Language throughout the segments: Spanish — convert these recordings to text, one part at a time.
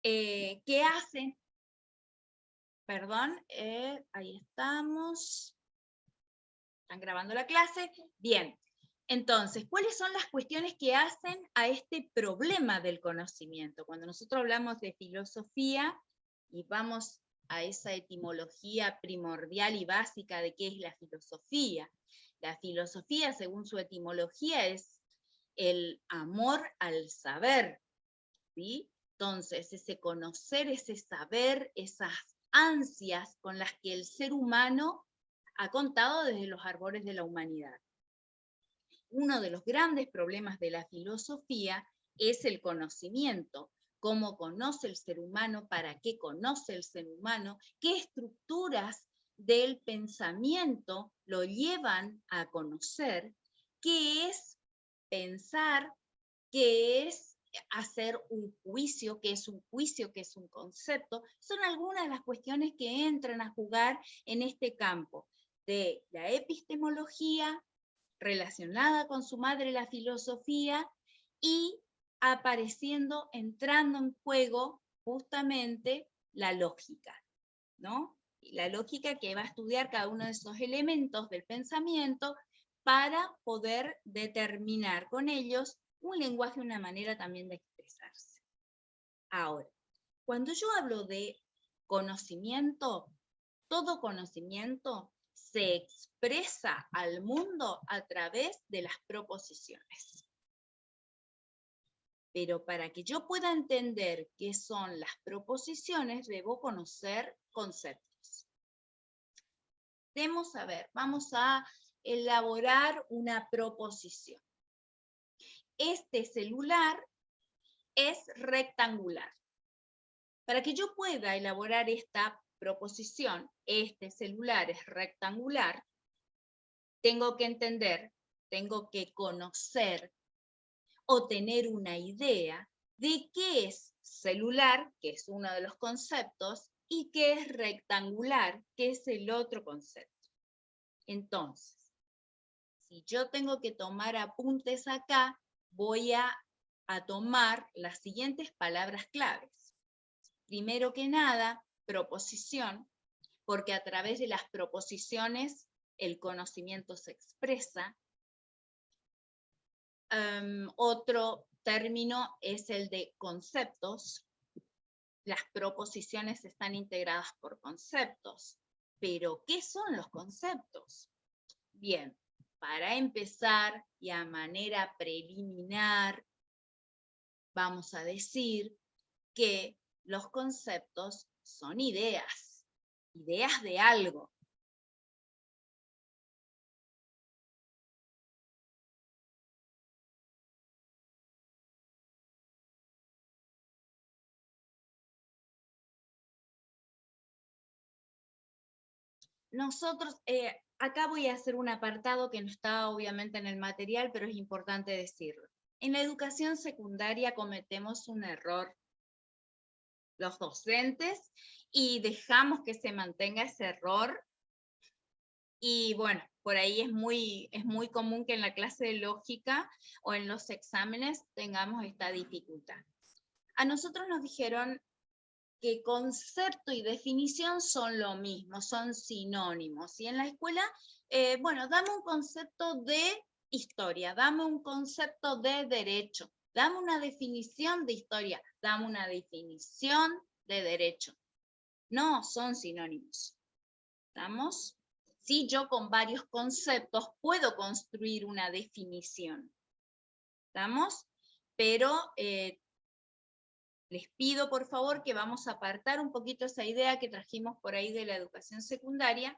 ¿Qué hacen? Perdón, ahí estamos. ¿Están grabando la clase? Bien. Entonces, ¿cuáles son las cuestiones que hacen a este problema del conocimiento? Cuando nosotros hablamos de filosofía y vamos a esa etimología primordial y básica de qué es la filosofía. La filosofía, según su etimología, es el amor al saber, ¿sí? Entonces, ese conocer, ese saber, esas ansias con las que el ser humano ha contado desde los árboles de la humanidad. Uno de los grandes problemas de la filosofía es el conocimiento. ¿Cómo conoce el ser humano? ¿Para qué conoce el ser humano? ¿Qué estructuras del pensamiento lo llevan a conocer? ¿Qué es pensar? ¿Qué es hacer un juicio? ¿Qué es un juicio? ¿Qué es un concepto? Son algunas de las cuestiones que entran a jugar en este campo de la epistemología relacionada con su madre, la filosofía, y apareciendo, entrando en juego justamente la lógica, ¿no? La lógica que va a estudiar cada uno de esos elementos del pensamiento para poder determinar con ellos un lenguaje, una manera también de expresarse. Ahora, cuando yo hablo de conocimiento, todo conocimiento se expresa al mundo a través de las proposiciones. Pero para que yo pueda entender qué son las proposiciones, debo conocer conceptos. Debemos saber, vamos a elaborar una proposición. Este celular es rectangular. Para que yo pueda elaborar esta proposición, este celular es rectangular, tengo que entender, tengo que conocer o tener una idea de qué es celular, que es uno de los conceptos, y qué es rectangular, que es el otro concepto. Entonces, si yo tengo que tomar apuntes acá, voy a tomar las siguientes palabras claves. Primero que nada, proposición, porque a través de las proposiciones el conocimiento se expresa. Otro término es el de conceptos. Las proposiciones están integradas por conceptos. Pero, ¿qué son los conceptos? Bien, para empezar y a manera preliminar, vamos a decir que los conceptos son ideas, ideas de algo. Nosotros, acá voy a hacer un apartado que no está obviamente en el material, pero es importante decirlo. En la educación secundaria cometemos un error los docentes y dejamos que se mantenga ese error. Y bueno, por ahí es muy común que en la clase de lógica o en los exámenes tengamos esta dificultad. A nosotros nos dijeron que concepto y definición son lo mismo, son sinónimos. Y en la escuela, bueno, dame un concepto de historia, dame un concepto de derecho, dame una definición de historia, dame una definición de derecho. No, son sinónimos. ¿Estamos? Sí, yo con varios conceptos puedo construir una definición. ¿Estamos? Pero les pido, por favor, que vamos a apartar un poquito esa idea que trajimos por ahí de la educación secundaria,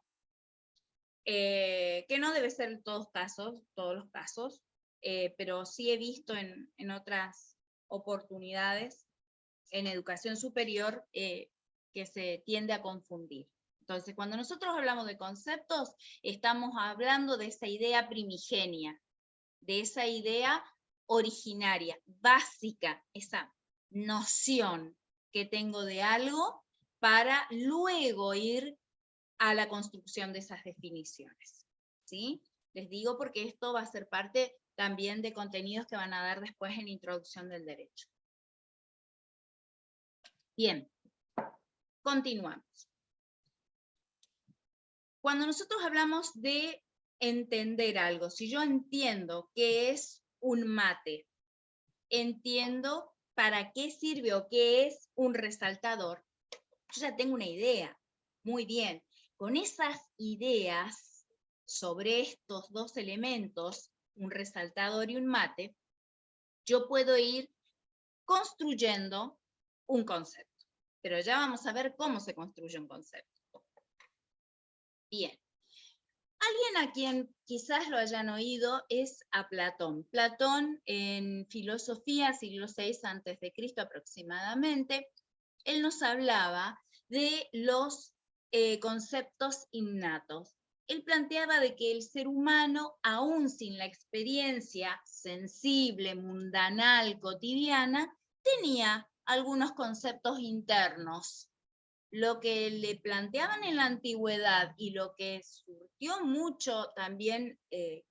que no debe ser en todos los casos, pero sí he visto en otras oportunidades en educación superior que se tiende a confundir. Entonces, cuando nosotros hablamos de conceptos, estamos hablando de esa idea primigenia, de esa idea originaria, básica, esa noción que tengo de algo para luego ir a la construcción de esas definiciones. ¿Sí? Les digo porque esto va a ser parte también de contenidos que van a dar después en Introducción del Derecho. Bien, continuamos. Cuando nosotros hablamos de entender algo, si yo entiendo qué es un mate, entiendo para qué sirve o qué es un resaltador, yo ya tengo una idea. Muy bien, con esas ideas sobre estos dos elementos, un resaltador y un mate, yo puedo ir construyendo un concepto. Pero ya vamos a ver cómo se construye un concepto. Bien. Alguien a quien quizás lo hayan oído es a Platón. Platón en filosofía, siglo VI a.C. aproximadamente, él nos hablaba de los conceptos innatos. Él planteaba de que el ser humano, aún sin la experiencia sensible, mundanal, cotidiana, tenía algunos conceptos internos. Lo que le planteaban en la antigüedad y lo que surgió mucho también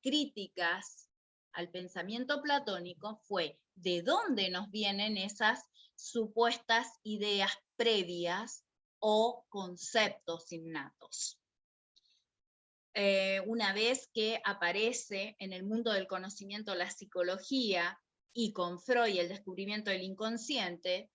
críticas al pensamiento platónico fue de dónde nos vienen esas supuestas ideas previas o conceptos innatos. Una vez que aparece en el mundo del conocimiento la psicología y con Freud el descubrimiento del inconsciente,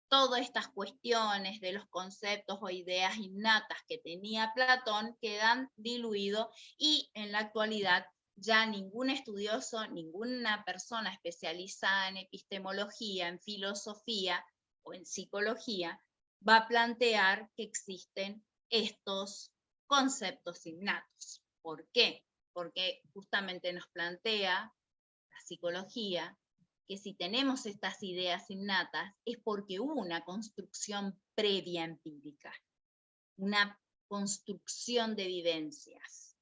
todas estas cuestiones de los conceptos o ideas innatas que tenía Platón quedan diluidos y en la actualidad ya ningún estudioso, ninguna persona especializada en epistemología, en filosofía o en psicología va a plantear que existen estos conceptos innatos. ¿Por qué? Porque justamente nos plantea la psicología que si tenemos estas ideas innatas es porque hubo una construcción previa empírica, una construcción de vivencias.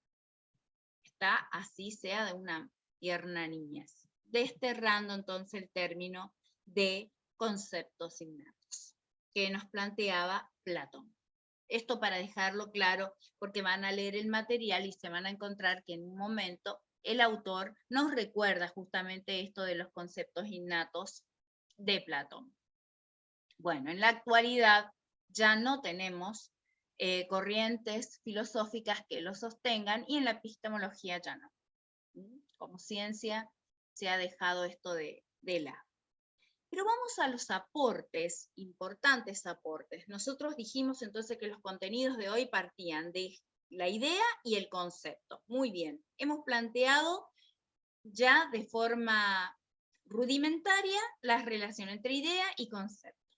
Está así sea de una tierna niñez, desterrando entonces el término de conceptos innatos que nos planteaba Platón. Esto para dejarlo claro, porque van a leer el material y se van a encontrar que en un momento el autor nos recuerda justamente esto de los conceptos innatos de Platón. Bueno, en la actualidad ya no tenemos corrientes filosóficas que lo sostengan y en la epistemología ya no. Como ciencia se ha dejado esto de lado. Pero vamos a los aportes, importantes aportes. Nosotros dijimos entonces que los contenidos de hoy partían de la idea y el concepto. Muy bien, hemos planteado ya de forma rudimentaria la relación entre idea y concepto.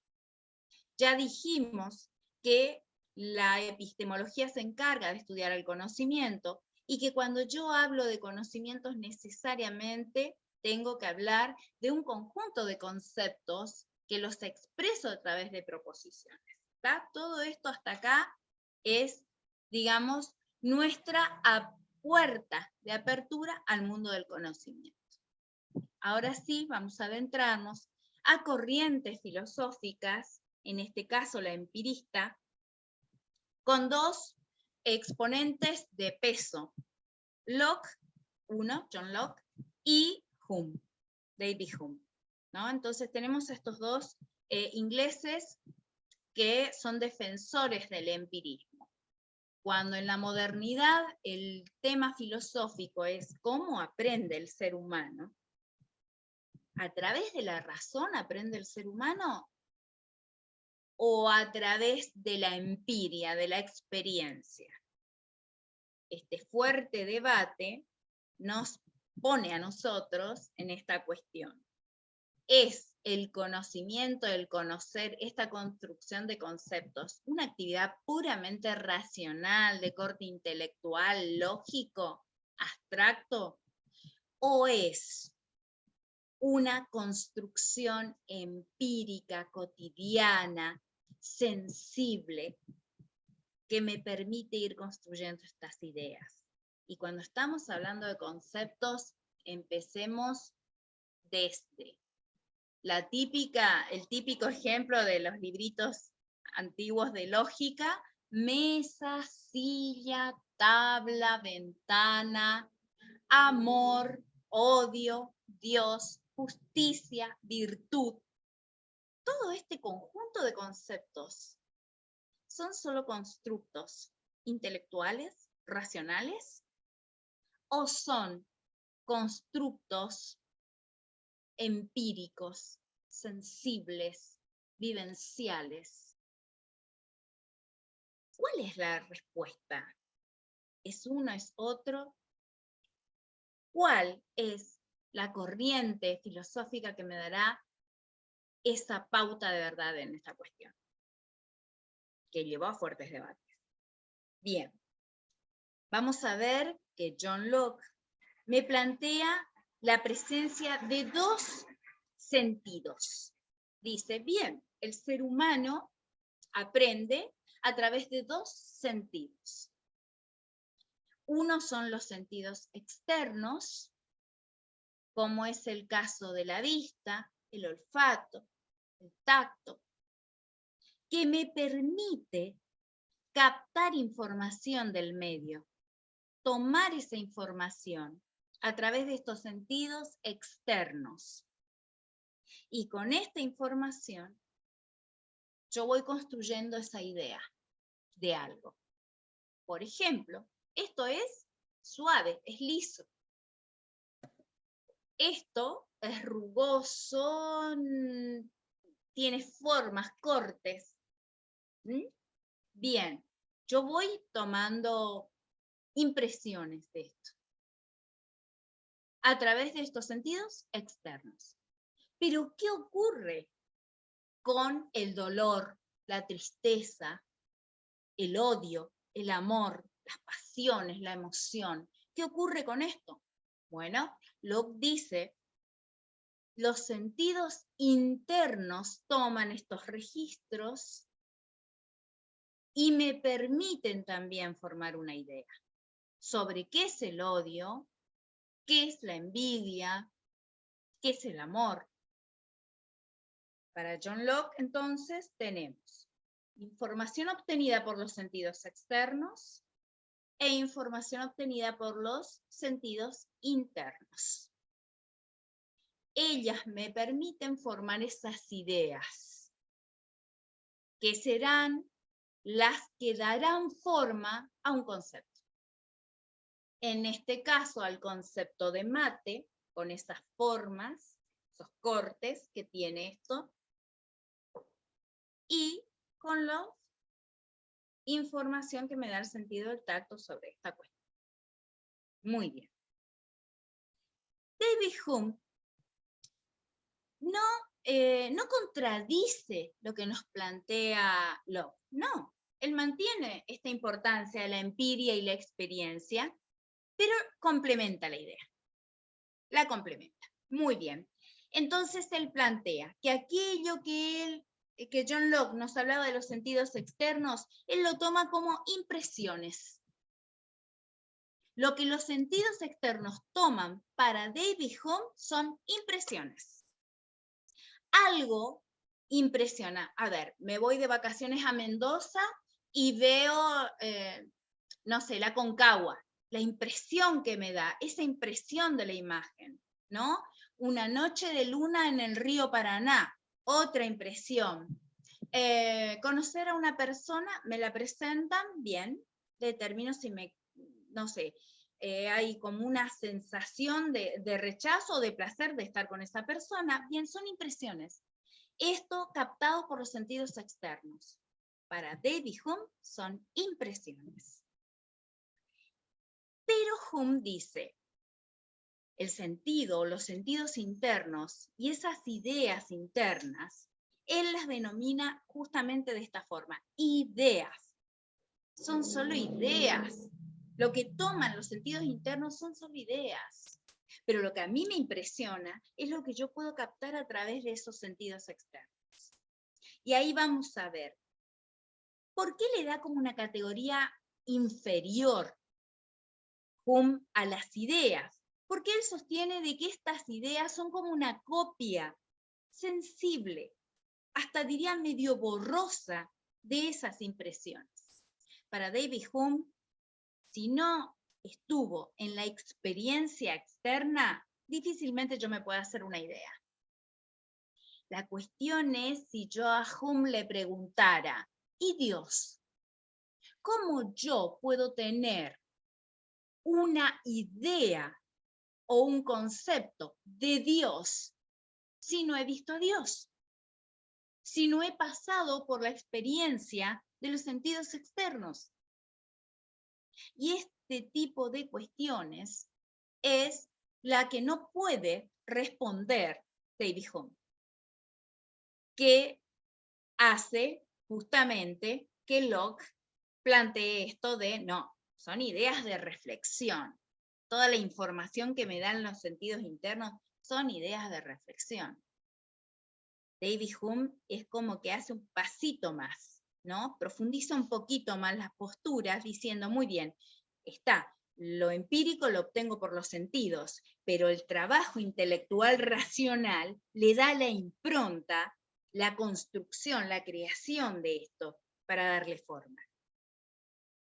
Ya dijimos que la epistemología se encarga de estudiar el conocimiento y que cuando yo hablo de conocimientos necesariamente tengo que hablar de un conjunto de conceptos que los expreso a través de proposiciones. ¿Está? Todo esto hasta acá es, digamos, nuestra puerta de apertura al mundo del conocimiento. Ahora sí, vamos a adentrarnos a corrientes filosóficas, en este caso la empirista, con dos exponentes de peso, Locke, John Locke, y Hume, David Hume, ¿no? Entonces tenemos estos dos ingleses que son defensores del empirismo. Cuando en la modernidad el tema filosófico es cómo aprende el ser humano, ¿a través de la razón aprende el ser humano? ¿O a través de la empiria, de la experiencia? Este fuerte debate nos pone a nosotros en esta cuestión. ¿Es el conocimiento, el conocer, esta construcción de conceptos, una actividad puramente racional, de corte intelectual, lógico, abstracto? ¿O es una construcción empírica, cotidiana, sensible, que me permite ir construyendo estas ideas? Y cuando estamos hablando de conceptos, empecemos desde el típico ejemplo de los libritos antiguos de lógica: mesa, silla, tabla, ventana, amor, odio, Dios, justicia, virtud. todo este conjunto de conceptos son solo constructos intelectuales, racionales, o son constructos empíricos, sensibles, vivenciales. ¿Cuál es la respuesta? ¿Es uno, es otro? ¿Cuál es la corriente filosófica que me dará esa pauta de verdad en esta cuestión? Que llevó a fuertes debates. Bien, vamos a ver que John Locke me plantea la presencia de dos sentidos. Dice, bien, el ser humano aprende a través de dos sentidos. Uno son los sentidos externos, como es el caso de la vista, el olfato, el tacto, que me permite captar información del medio, tomar esa información a través de estos sentidos externos. Y con esta información, yo voy construyendo esa idea de algo. Por ejemplo, esto es suave, es liso. Esto es rugoso, tiene formas, cortes. Bien, yo voy tomando impresiones de esto a través de estos sentidos externos. Pero, ¿qué ocurre con el dolor, la tristeza, el odio, el amor, las pasiones, la emoción? ¿Qué ocurre con esto? Bueno, Locke dice, los sentidos internos toman estos registros y me permiten también formar una idea sobre qué es el odio, qué es la envidia, qué es el amor. Para John Locke, entonces, tenemos información obtenida por los sentidos externos e información obtenida por los sentidos internos. Ellas me permiten formar esas ideas, que serán las que darán forma a un concepto. En este caso, al concepto de mate, con esas formas, esos cortes que tiene esto, y con la información que me da el sentido del tacto sobre esta cuestión. Muy bien. David Hume no contradice lo que nos plantea Locke, no. Él mantiene esta importancia de la empiria y la experiencia, pero complementa la idea. La complementa. Muy bien. Entonces él plantea que aquello que John Locke nos hablaba de los sentidos externos, él lo toma como impresiones. Lo que los sentidos externos toman para David Hume son impresiones. Algo impresiona. A ver, me voy de vacaciones a Mendoza y veo, no sé, la Concagua. La impresión que me da, esa impresión de la imagen, ¿no? Una noche de luna en el río Paraná, otra impresión. Conocer a una persona, me la presentan, bien, determino si me, no sé, hay como una sensación de rechazo o de placer de estar con esa persona, bien, son impresiones. Esto captado por los sentidos externos. Para David Hume son impresiones. Pero Hume dice, el sentido, los sentidos internos y esas ideas internas, él las denomina justamente de esta forma, ideas. Son solo ideas. Lo que toman los sentidos internos son solo ideas. Pero lo que a mí me impresiona es lo que yo puedo captar a través de esos sentidos externos. Y ahí vamos a ver, ¿por qué le da como una categoría inferior Hume a las ideas? Porque él sostiene de que estas ideas son como una copia sensible, hasta diría medio borrosa, de esas impresiones. Para David Hume, si no estuvo en la experiencia externa, difícilmente yo me pueda hacer una idea. La cuestión es si yo a Hume le preguntara, ¿y Dios? ¿Cómo yo puedo tener una idea o un concepto de Dios si no he visto a Dios? Si no he pasado por la experiencia de los sentidos externos. Y este tipo de cuestiones es la que no puede responder David Hume, que hace justamente que Locke plantee esto de, no, son ideas de reflexión. Toda la información que me dan los sentidos internos son ideas de reflexión. David Hume es como que hace un pasito más, ¿no? Profundiza un poquito más las posturas diciendo, muy bien, está, lo empírico lo obtengo por los sentidos, pero el trabajo intelectual racional le da la impronta, la construcción, la creación de esto para darle forma.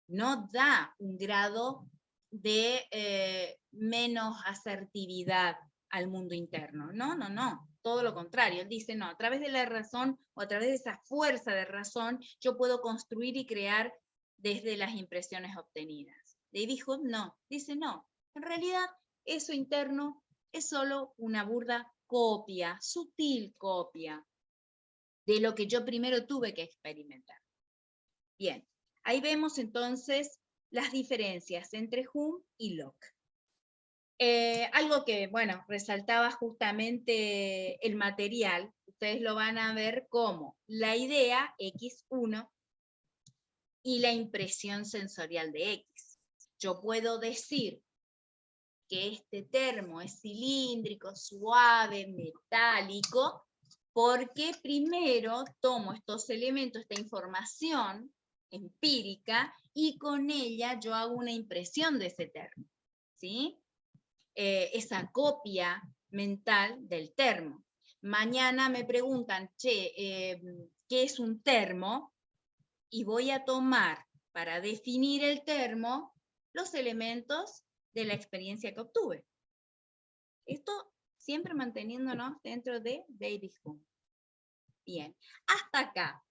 No da un grado de menos asertividad al mundo interno. No, no, no. Todo lo contrario. Él dice, no, a través de la razón o a través de esa fuerza de razón, yo puedo construir y crear desde las impresiones obtenidas. David Hume no. Dice, no. En realidad, eso interno es solo una burda copia, sutil copia de lo que yo primero tuve que experimentar. Bien, ahí vemos entonces las diferencias entre Hume y Locke. Algo que, bueno, resaltaba justamente el material, ustedes lo van a ver como la idea X1 y la impresión sensorial de X. Yo puedo decir que este termo es cilíndrico, suave, metálico, porque primero tomo estos elementos, esta información empírica, y con ella yo hago una impresión de ese termo, ¿sí? Esa copia mental del termo. Mañana me preguntan, che, ¿qué es un termo? Y voy a tomar para definir el termo los elementos de la experiencia que obtuve. Esto siempre manteniéndonos dentro de David Hume. Bien, hasta acá.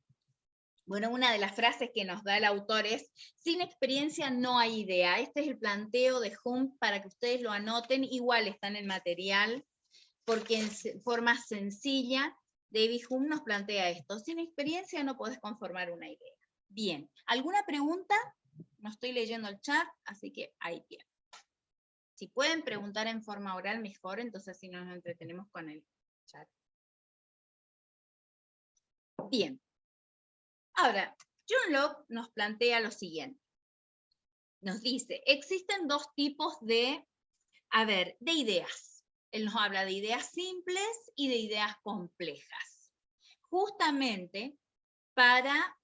Bueno, una de las frases que nos da el autor es, sin experiencia no hay idea. Este es el planteo de Hume para que ustedes lo anoten. Igual está en el material, porque en forma sencilla, David Hume nos plantea esto. Sin experiencia no podés conformar una idea. Bien, ¿alguna pregunta? No estoy leyendo el chat, así que ahí bien. Si pueden preguntar en forma oral, mejor, entonces así nos entretenemos con el chat. Bien. Ahora, John Locke nos plantea lo siguiente. Nos dice, existen dos tipos de ideas. Él nos habla de ideas simples y de ideas complejas. Justamente para,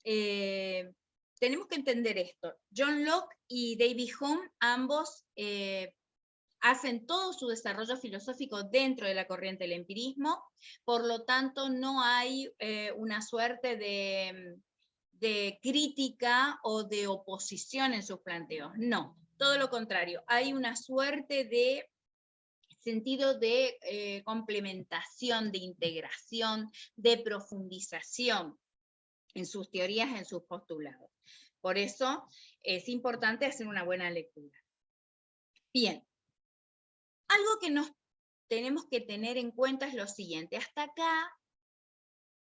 tenemos que entender esto. John Locke y David Hume, ambos hacen todo su desarrollo filosófico dentro de la corriente del empirismo, por lo tanto no hay una suerte de crítica o de oposición en sus planteos, no, todo lo contrario, hay una suerte de sentido de complementación, de integración, de profundización en sus teorías, en sus postulados. Por eso es importante hacer una buena lectura. Bien, algo que nos tenemos que tener en cuenta es lo siguiente. Hasta acá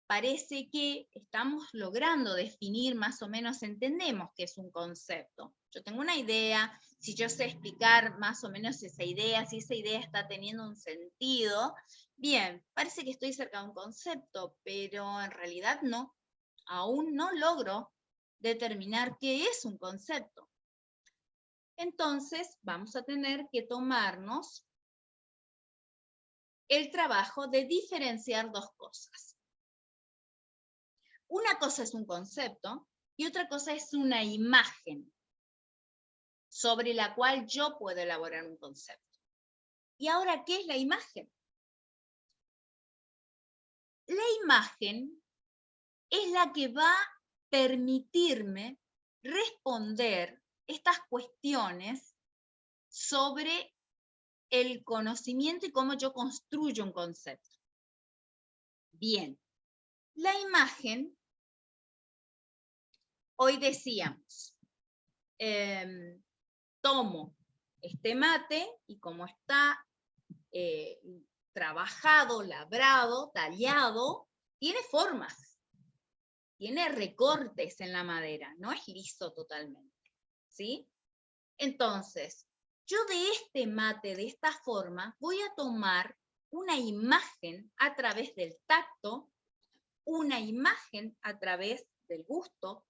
parece que estamos logrando definir, más o menos entendemos qué es un concepto. Yo tengo una idea, si yo sé explicar más o menos esa idea, si esa idea está teniendo un sentido, bien, parece que estoy cerca de un concepto, pero en realidad no. Aún no logro determinar qué es un concepto. Entonces, vamos a tener que tomarnos el trabajo de diferenciar dos cosas. Una cosa es un concepto y otra cosa es una imagen sobre la cual yo puedo elaborar un concepto. ¿Y ahora qué es la imagen? La imagen es la que va a permitirme responder estas cuestiones sobre el conocimiento y cómo yo construyo un concepto. Bien, la imagen, hoy decíamos, tomo este mate y como está trabajado, labrado, tallado, tiene formas, tiene recortes en la madera, no es liso totalmente, ¿sí? Entonces, yo de este mate, de esta forma, voy a tomar una imagen a través del tacto, una imagen a través del gusto,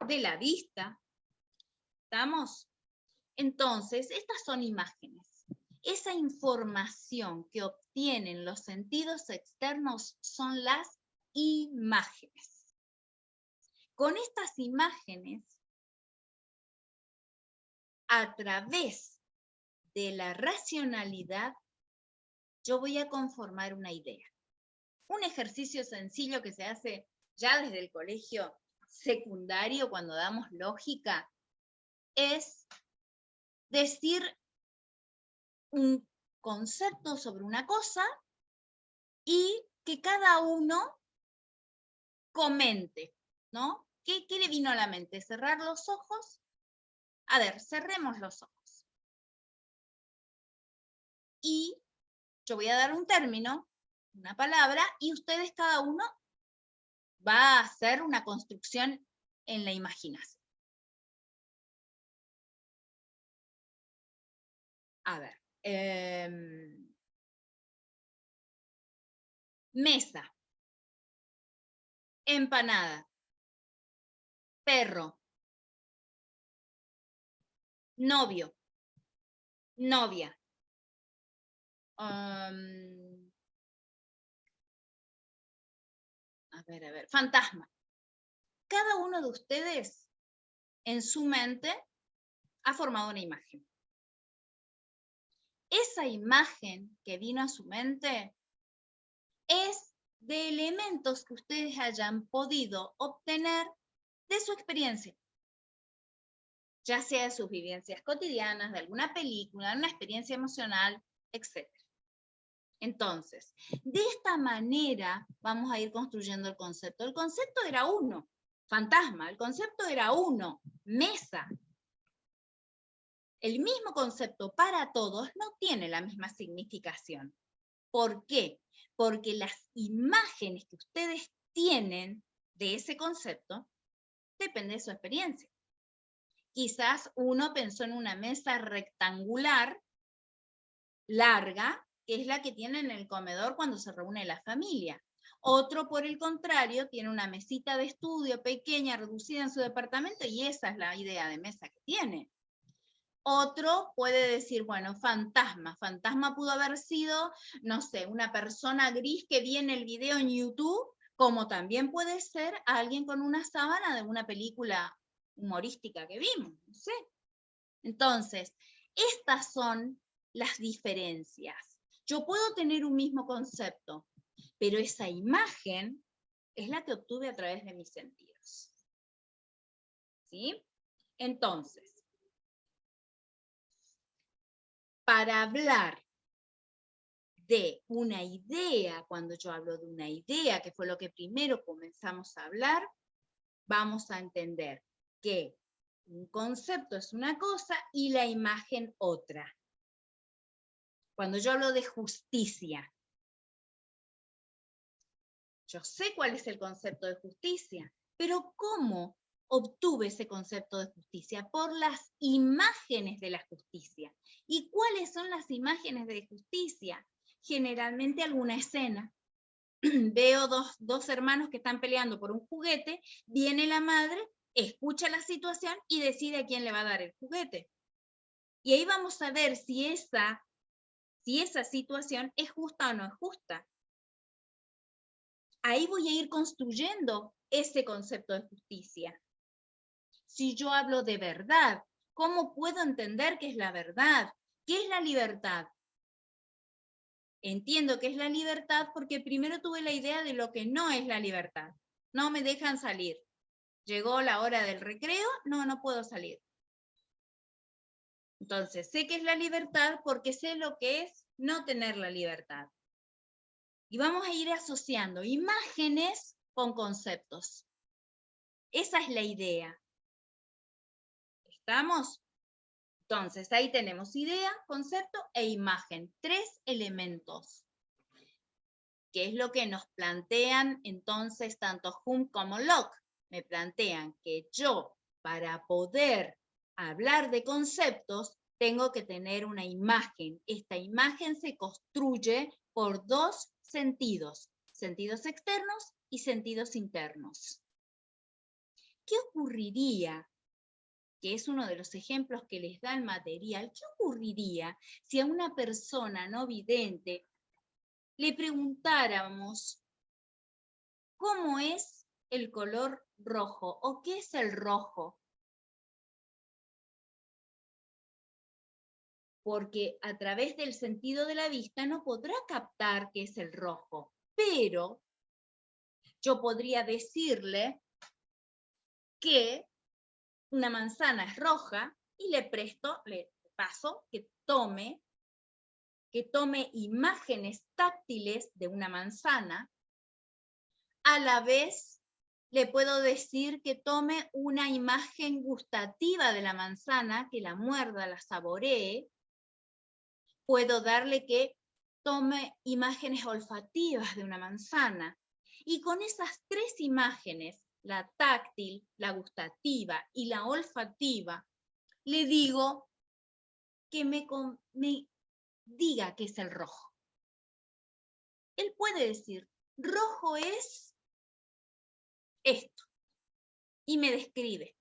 de la vista. ¿Estamos? Entonces, estas son imágenes. Esa información que obtienen los sentidos externos son las imágenes. Con estas imágenes, a través de la racionalidad, yo voy a conformar una idea. Un ejercicio sencillo que se hace ya desde el colegio secundario, cuando damos lógica, es decir un concepto sobre una cosa y que cada uno comente, ¿no? ¿Qué le vino a la mente? ¿Cerrar los ojos? A ver, cerremos los ojos. Y yo voy a dar un término, una palabra, y ustedes cada uno va a hacer una construcción en la imaginación. A ver, mesa, empanada, perro, novio, novia, a ver, fantasma. Cada uno de ustedes en su mente ha formado una imagen. Esa imagen que vino a su mente es de elementos que ustedes hayan podido obtener de su experiencia, ya sea de sus vivencias cotidianas, de alguna película, de una experiencia emocional, etc. Entonces, de esta manera vamos a ir construyendo el concepto. El concepto era uno, fantasma, el concepto era uno, mesa. El mismo concepto para todos no tiene la misma significación. ¿Por qué? Porque las imágenes que ustedes tienen de ese concepto dependen de su experiencia. Quizás uno pensó en una mesa rectangular, larga, que es la que tiene en el comedor cuando se reúne la familia. Otro, por el contrario, tiene una mesita de estudio pequeña, reducida en su departamento, y esa es la idea de mesa que tiene. Otro puede decir, bueno, fantasma. Fantasma pudo haber sido, no sé, una persona gris que vi en el video en YouTube, como también puede ser alguien con una sábana de una película humorística que vimos, no sé. Entonces, estas son las diferencias. Yo puedo tener un mismo concepto, pero esa imagen es la que obtuve a través de mis sentidos. ¿Sí? Entonces, para hablar de una idea, cuando yo hablo de una idea, que fue lo que primero comenzamos a hablar, vamos a entender que un concepto es una cosa y la imagen otra. Cuando yo hablo de justicia, yo sé cuál es el concepto de justicia, pero ¿cómo obtuve ese concepto de justicia? Por las imágenes de la justicia. ¿Y cuáles son las imágenes de justicia? Generalmente alguna escena. Veo dos hermanos que están peleando por un juguete, viene la madre, escucha la situación y decide a quién le va a dar el juguete. Y ahí vamos a ver si esa situación es justa o no es justa. Ahí voy a ir construyendo ese concepto de justicia. Si yo hablo de verdad, ¿cómo puedo entender qué es la verdad? ¿Qué es la libertad? Entiendo que es la libertad porque primero tuve la idea de lo que no es la libertad. No me dejan salir. Llegó la hora del recreo, no puedo salir. Entonces, sé que es la libertad porque sé lo que es no tener la libertad. Y vamos a ir asociando imágenes con conceptos. Esa es la idea. ¿Estamos? Entonces, ahí tenemos idea, concepto e imagen. 3 elementos. ¿Qué es lo que nos plantean entonces tanto Hume como Locke? Me plantean que yo, para poder hablar de conceptos, tengo que tener una imagen. Esta imagen se construye por 2 sentidos, sentidos externos y sentidos internos. ¿Qué ocurriría? Que es uno de los ejemplos que les da el material. ¿Qué ocurriría si a una persona no vidente le preguntáramos cómo es el color rojo o qué es el rojo? Porque a través del sentido de la vista no podrá captar qué es el rojo, pero yo podría decirle que una manzana es roja y le paso que tome imágenes táctiles de una manzana. A la vez le puedo decir que tome una imagen gustativa de la manzana, que la muerda, la saboree. Puedo darle que tome imágenes olfativas de una manzana. Y con esas 3 imágenes, la táctil, la gustativa y la olfativa, le digo que me diga qué es el rojo. Él puede decir, rojo es esto, y me describe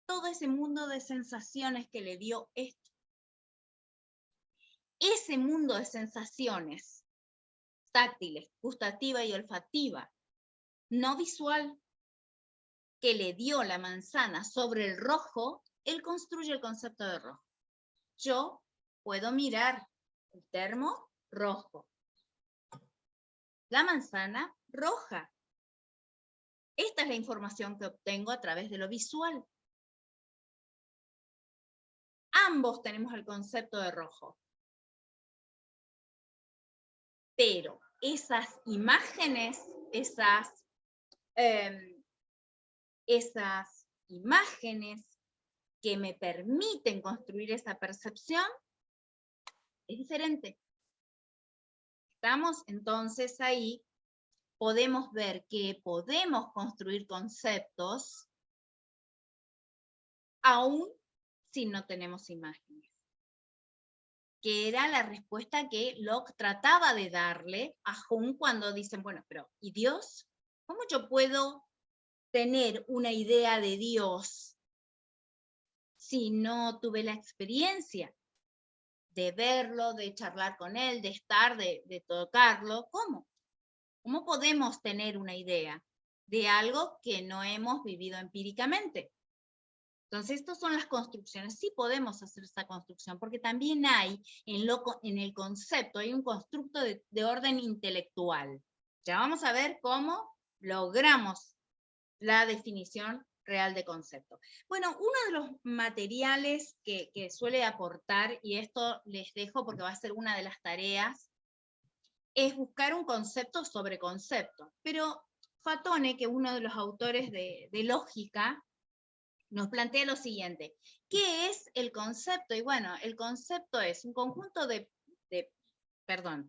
todo ese mundo de sensaciones que le dio esto. Ese mundo de sensaciones táctiles, gustativa y olfativa, no visual, que le dio la manzana sobre el rojo, él construye el concepto de rojo. Yo puedo mirar el termo rojo, la manzana roja. Esta es la información que obtengo a través de lo visual. Ambos tenemos el concepto de rojo. Pero esas imágenes, esas imágenes que me permiten construir esa percepción, es diferente. ¿Estamos? Entonces ahí podemos ver que podemos construir conceptos aún si no tenemos imágenes. Que era la respuesta que Locke trataba de darle a Hume cuando dicen, bueno, pero ¿y Dios? ¿Cómo yo puedo tener una idea de Dios si no tuve la experiencia de verlo, de charlar con él, de estar, de tocarlo? ¿Cómo? ¿Cómo podemos tener una idea de algo que no hemos vivido empíricamente? Entonces, estas son las construcciones. Sí podemos hacer esta construcción, porque también hay en el concepto, hay un constructo de orden intelectual. Ya vamos a ver cómo logramos la definición real de concepto. Bueno, uno de los materiales que suele aportar, y esto les dejo porque va a ser una de las tareas, es buscar un concepto sobre concepto. Pero Fatone, que es uno de los autores de lógica, nos plantea lo siguiente: ¿qué es el concepto? Y bueno, el concepto es un conjunto de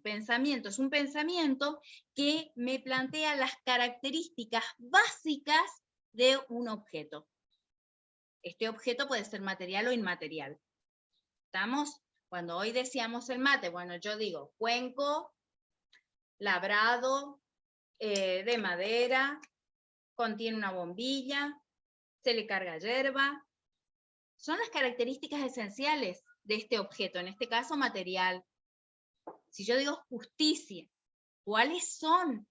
pensamientos, un pensamiento que me plantea las características básicas de un objeto. Este objeto puede ser material o inmaterial. ¿Estamos? Cuando hoy decíamos el mate, bueno, yo digo cuenco, labrado, de madera, contiene una bombilla, se le carga hierba. Son las características esenciales de este objeto, en este caso material. Si yo digo justicia, ¿cuáles son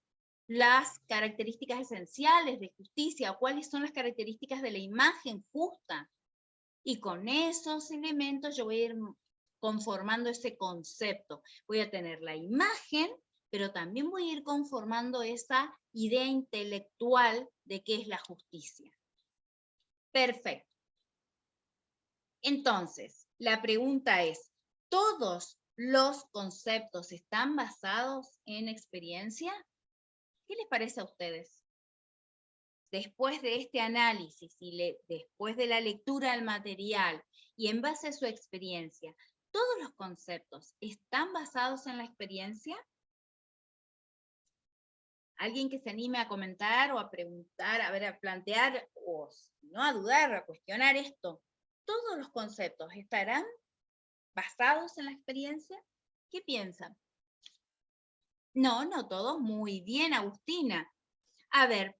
las características esenciales de justicia? ¿Cuáles son las características de la imagen justa? Y con esos elementos yo voy a ir conformando ese concepto. Voy a tener la imagen, pero también voy a ir conformando esa idea intelectual de qué es la justicia. Perfecto. Entonces, la pregunta es, ¿todos ¿Los conceptos están basados en experiencia? ¿Qué les parece a ustedes? Después de este análisis y después de la lectura del material y en base a su experiencia, ¿todos los conceptos están basados en la experiencia? Alguien que se anime a comentar o a preguntar, a ver, a plantear, o no a dudar, a cuestionar esto. ¿Todos los conceptos estarán basados en la experiencia? ¿Qué piensan? No, no todos. Muy bien, Agustina. A ver,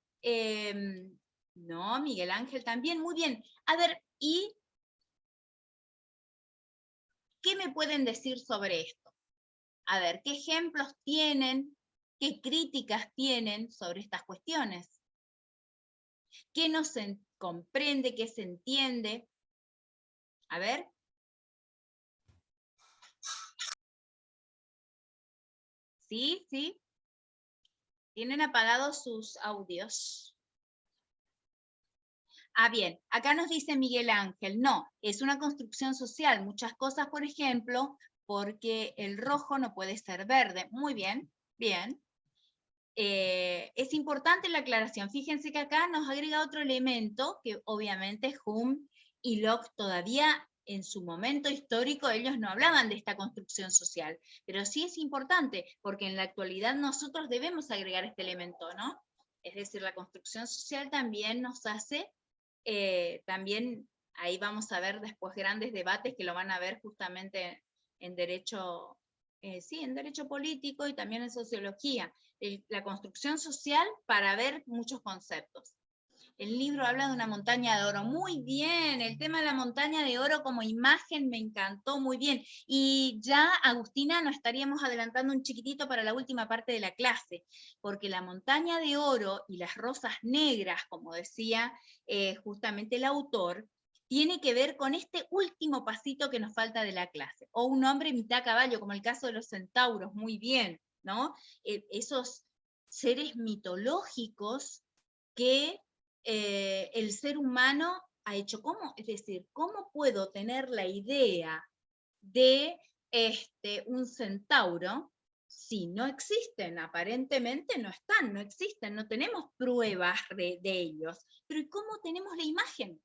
no, Miguel Ángel también, muy bien. A ver, ¿y qué me pueden decir sobre esto? A ver, ¿qué ejemplos tienen? ¿Qué críticas tienen sobre estas cuestiones? ¿Qué no se comprende? ¿Qué se entiende? A ver. ¿Sí? ¿Sí? ¿Tienen apagados sus audios? Ah, bien. Acá nos dice Miguel Ángel, no, es una construcción social. Muchas cosas, por ejemplo, porque el rojo no puede ser verde. Muy bien, bien. Es importante la aclaración. Fíjense que acá nos agrega otro elemento que obviamente Hume y Locke todavía en su momento histórico ellos no hablaban de esta construcción social, pero sí es importante porque en la actualidad nosotros debemos agregar este elemento, ¿no? Es decir, la construcción social también nos hace, también ahí vamos a ver después grandes debates que lo van a ver justamente en derecho, sí, en derecho político y también en sociología. La construcción social para ver muchos conceptos. El libro habla de una montaña de oro. Muy bien, el tema de la montaña de oro como imagen me encantó, muy bien. Y ya, Agustina, nos estaríamos adelantando un chiquitito para la última parte de la clase, porque la montaña de oro y las rosas negras, como decía justamente el autor, tiene que ver con este último pasito que nos falta de la clase. O un hombre mitad caballo, como el caso de los centauros, muy bien, ¿no? Esos seres mitológicos que el ser humano ha hecho. ¿Cómo? Es decir, ¿cómo puedo tener la idea de un centauro si no existen? Aparentemente no están, no existen, no tenemos pruebas de ellos. Pero ¿y cómo tenemos la imagen?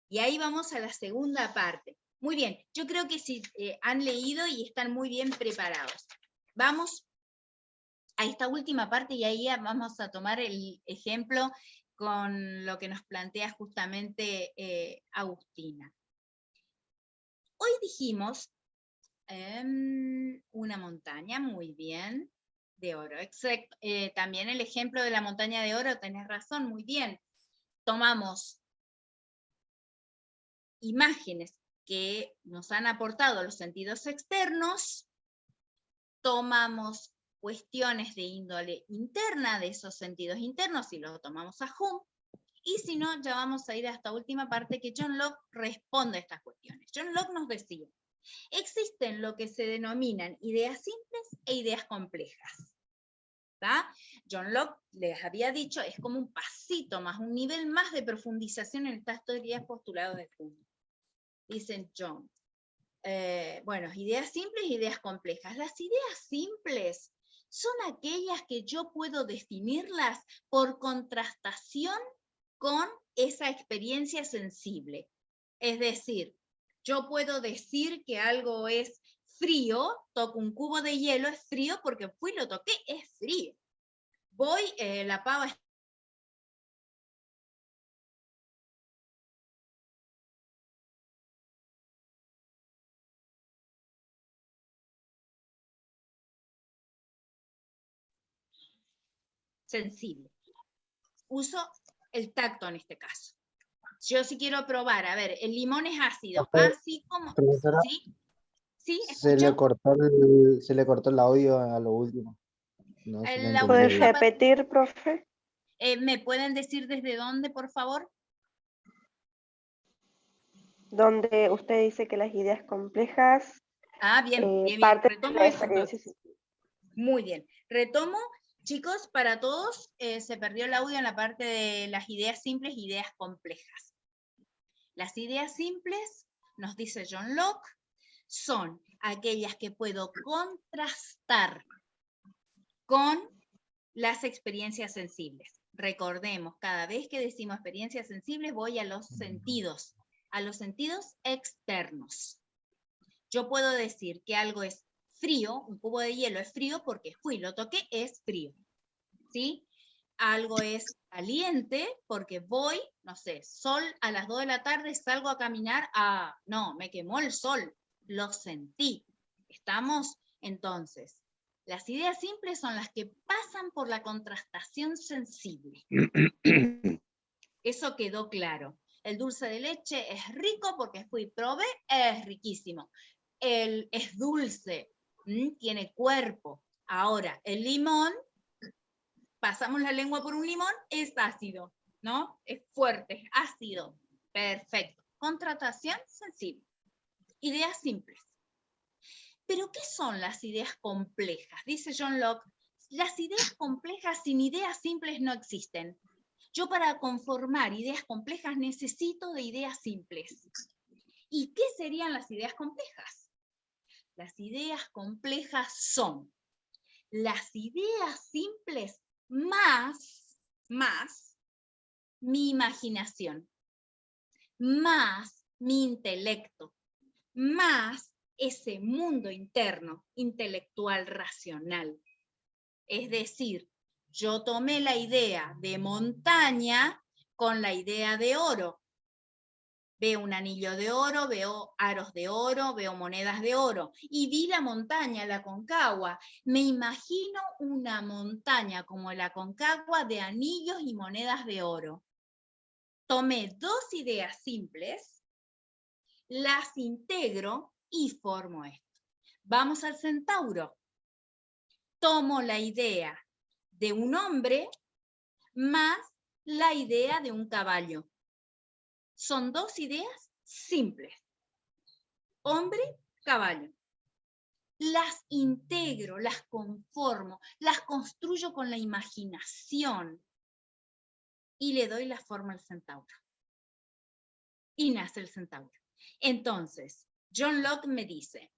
Y ahí vamos a la segunda parte. Muy bien, yo creo que si han leído y están muy bien preparados. Vamos a esta última parte y ahí vamos a tomar el ejemplo con lo que nos plantea justamente Agustina. Hoy dijimos una montaña, muy bien, de oro. Exacto. También el ejemplo de la montaña de oro, tenés razón, muy bien. Tomamos imágenes que nos han aportado los sentidos externos, tomamos cuestiones de índole interna de esos sentidos internos y lo tomamos a Hume, y si no, ya vamos a ir a esta última parte que John Locke responde a estas cuestiones. John Locke nos decía, existen lo que se denominan ideas simples e ideas complejas. ¿Tá? John Locke les había dicho, es como un pasito más, un nivel más de profundización en estas teorías postulados de Hume. Dicen John, bueno, ideas simples e ideas complejas. Las ideas simples son aquellas que yo puedo definirlas por contrastación con esa experiencia sensible. Es decir, yo puedo decir que algo es frío, toco un cubo de hielo, es frío porque fui y lo toqué, es frío. Voy, la pava es sensible. Uso el tacto en este caso. Yo sí quiero probar, a ver, el limón es ácido, así como, Profesora, ¿sí? ¿Sí? se le ¿Escucho? cortó el audio a lo último. No se le La entendió ¿Puedes bien. última parte, repetir, profe? ¿me pueden decir desde dónde, por favor? Donde usted dice que las ideas complejas Ah, bien, bien, bien. parten de Retomo la eso experiencia. entonces. Muy bien. Retomo, chicos, para todos, se perdió el audio en la parte de las ideas simples e ideas complejas. Las ideas simples, nos dice John Locke, son aquellas que puedo contrastar con las experiencias sensibles. Recordemos, cada vez que decimos experiencias sensibles voy a los sentidos externos. Yo puedo decir que algo es frío, un cubo de hielo es frío porque lo toqué, es frío, ¿sí? Algo es caliente porque voy, no sé, sol a las 2 de la tarde, salgo a caminar, no, me quemó el sol, lo sentí. ¿Estamos? Entonces, las ideas simples son las que pasan por la contrastación sensible. Eso quedó claro. El dulce de leche es rico porque probé, es riquísimo. Es dulce, tiene cuerpo. Ahora, el limón, pasamos la lengua por un limón, es ácido, ¿no? Es fuerte, es ácido. Perfecto. Contrastación sensible. Ideas simples. ¿Pero qué son las ideas complejas? Dice John Locke, las ideas complejas sin ideas simples no existen. Yo para conformar ideas complejas necesito de ideas simples. ¿Y qué serían las ideas complejas? Las ideas complejas son las ideas simples más mi imaginación, más mi intelecto, más ese mundo interno, intelectual, racional. Es decir, yo tomé la idea de montaña con la idea de oro. Veo un anillo de oro, veo aros de oro, veo monedas de oro. Y vi la montaña, la Aconcagua. Me imagino una montaña como la Aconcagua de anillos y monedas de oro. Tomé dos ideas simples, las integro y formo esto. Vamos al centauro. Tomo la idea de un hombre más la idea de un caballo. Son dos ideas simples. Hombre, caballo. Las integro, las conformo, las construyo con la imaginación y le doy la forma al centauro. Y nace el centauro. Entonces, John Locke me dice,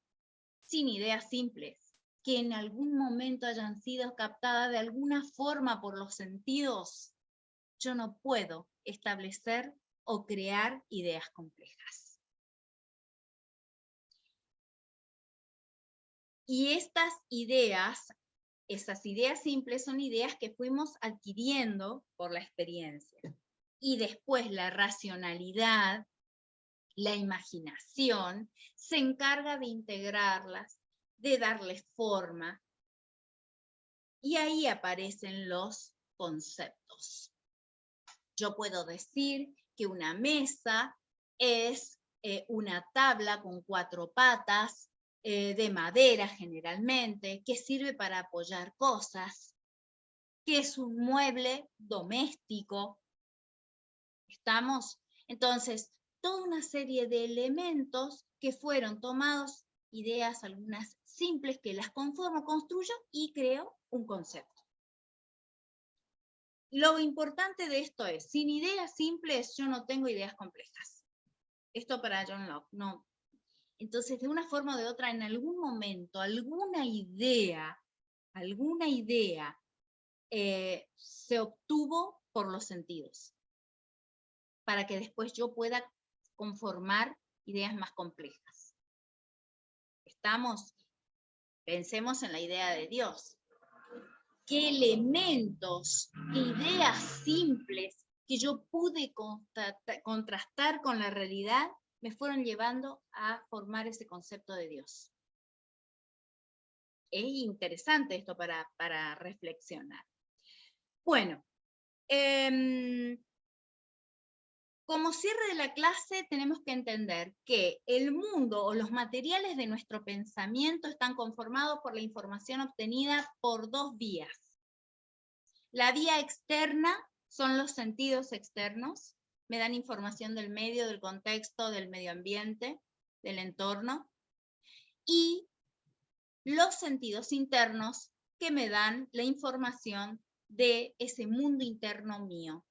sin ideas simples, que en algún momento hayan sido captadas de alguna forma por los sentidos, yo no puedo establecer o crear ideas complejas. Y estas ideas, esas ideas simples son ideas que fuimos adquiriendo por la experiencia. Y después la racionalidad, la imaginación, se encarga de integrarlas, de darles forma. Y ahí aparecen los conceptos. Yo puedo decir que una mesa es una tabla con 4 patas, de madera generalmente, que sirve para apoyar cosas, que es un mueble doméstico. ¿Estamos? Entonces, toda una serie de elementos que fueron tomados, ideas algunas simples que las conformo, construyo y creo un concepto. Lo importante de esto es, sin ideas simples yo no tengo ideas complejas. Esto para John Locke, no. Entonces, de una forma o de otra, en algún momento, alguna idea se obtuvo por los sentidos, para que después yo pueda conformar ideas más complejas. ¿Estamos? Pensemos en la idea de Dios. ¿Qué elementos, qué ideas simples que yo pude contrastar con la realidad me fueron llevando a formar ese concepto de Dios? Es interesante esto para reflexionar. Bueno, como cierre de la clase tenemos que entender que el mundo o los materiales de nuestro pensamiento están conformados por la información obtenida por 2 vías. La vía externa son los sentidos externos, me dan información del medio, del contexto, del medio ambiente, del entorno, y los sentidos internos que me dan la información de ese mundo interno mío.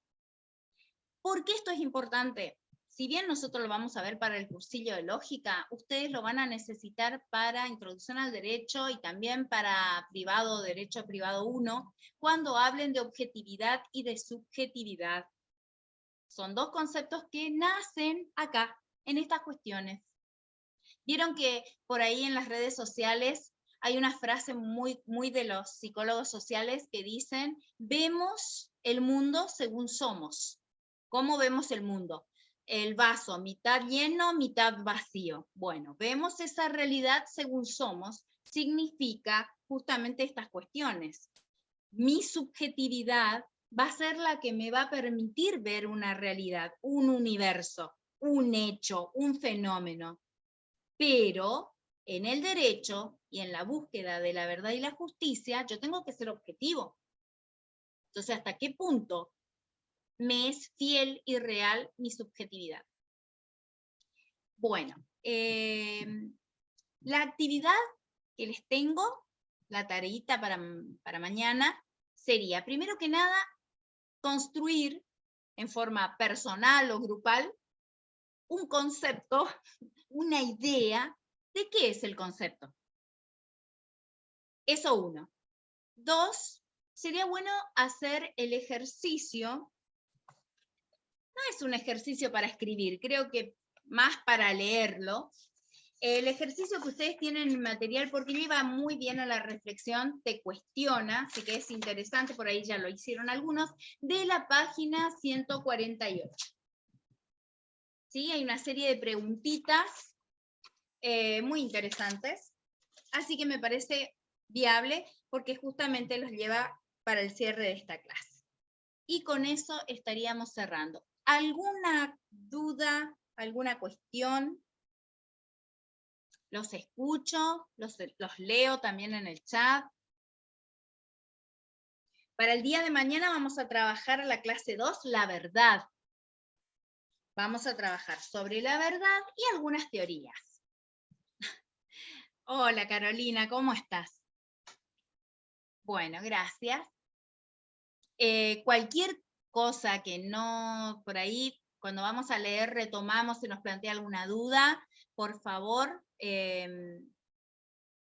¿Por qué esto es importante? si bien nosotros lo vamos a ver para el cursillo de lógica, ustedes lo van a necesitar para introducción al derecho y también para privado, derecho privado 1, cuando hablen de objetividad y de subjetividad. Son dos conceptos que nacen acá, en estas cuestiones. Vieron que por ahí en las redes sociales hay una frase muy de los psicólogos sociales que dicen, vemos el mundo según somos. ¿Cómo vemos el mundo? El vaso mitad lleno, mitad vacío. Bueno, vemos esa realidad según somos, significa justamente estas cuestiones. Mi subjetividad va a ser la que me va a permitir ver una realidad, un universo, un hecho, un fenómeno. Pero en el derecho y en la búsqueda de la verdad y la justicia, yo tengo que ser objetivo. Entonces, ¿hasta qué punto me es fiel y real mi subjetividad? Bueno, la actividad que les tengo, la tareita para mañana, sería, primero que nada, construir en forma personal o grupal un concepto, una idea de qué es el concepto. Eso 1. 2, sería bueno hacer el ejercicio. No es un ejercicio para escribir, creo que más para leerlo. El ejercicio que ustedes tienen en el material, porque lleva muy bien a la reflexión, te cuestiona, así que es interesante, por ahí ya lo hicieron algunos, de la página 148. ¿Sí? Hay una serie de preguntitas muy interesantes, así que me parece viable porque justamente los lleva para el cierre de esta clase. Y con eso estaríamos cerrando. ¿Alguna duda, alguna cuestión? Los escucho, los leo también en el chat. Para el día de mañana vamos a trabajar la clase 2, la verdad. Vamos a trabajar sobre la verdad y algunas teorías. Hola Carolina, ¿cómo estás? Bueno, gracias. Cualquier cosa que no, por ahí, cuando vamos a leer, retomamos, se nos plantea alguna duda, por favor,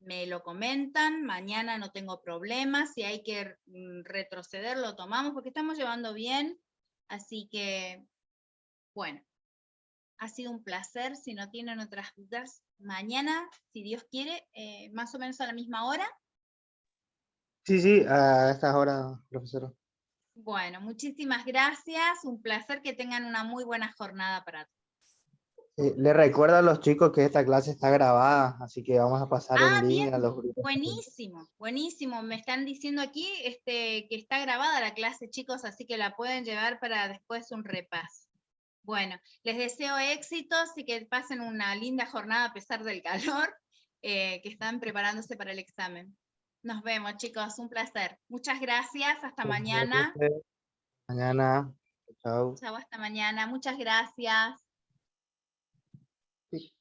me lo comentan, mañana no tengo problemas, si hay que retroceder lo tomamos, porque estamos llevando bien, así que, bueno, ha sido un placer. Si no tienen otras dudas, mañana, si Dios quiere, más o menos a la misma hora. Sí, a estas horas, profesora. Bueno, muchísimas gracias, un placer, que tengan una muy buena jornada para todos. Le recuerdo a los chicos que esta clase está grabada, así que vamos a pasar el link Bien, a los grupos. buenísimo, buenísimo. Me están diciendo aquí que está grabada la clase, chicos, así que la pueden llevar para después un repaso. Bueno, les deseo éxitos y que pasen una linda jornada a pesar del calor, que están preparándose para el examen. Nos vemos, chicos, un placer. Muchas gracias, hasta mañana. Mañana, chao. Chao, hasta mañana. Muchas gracias. Sí.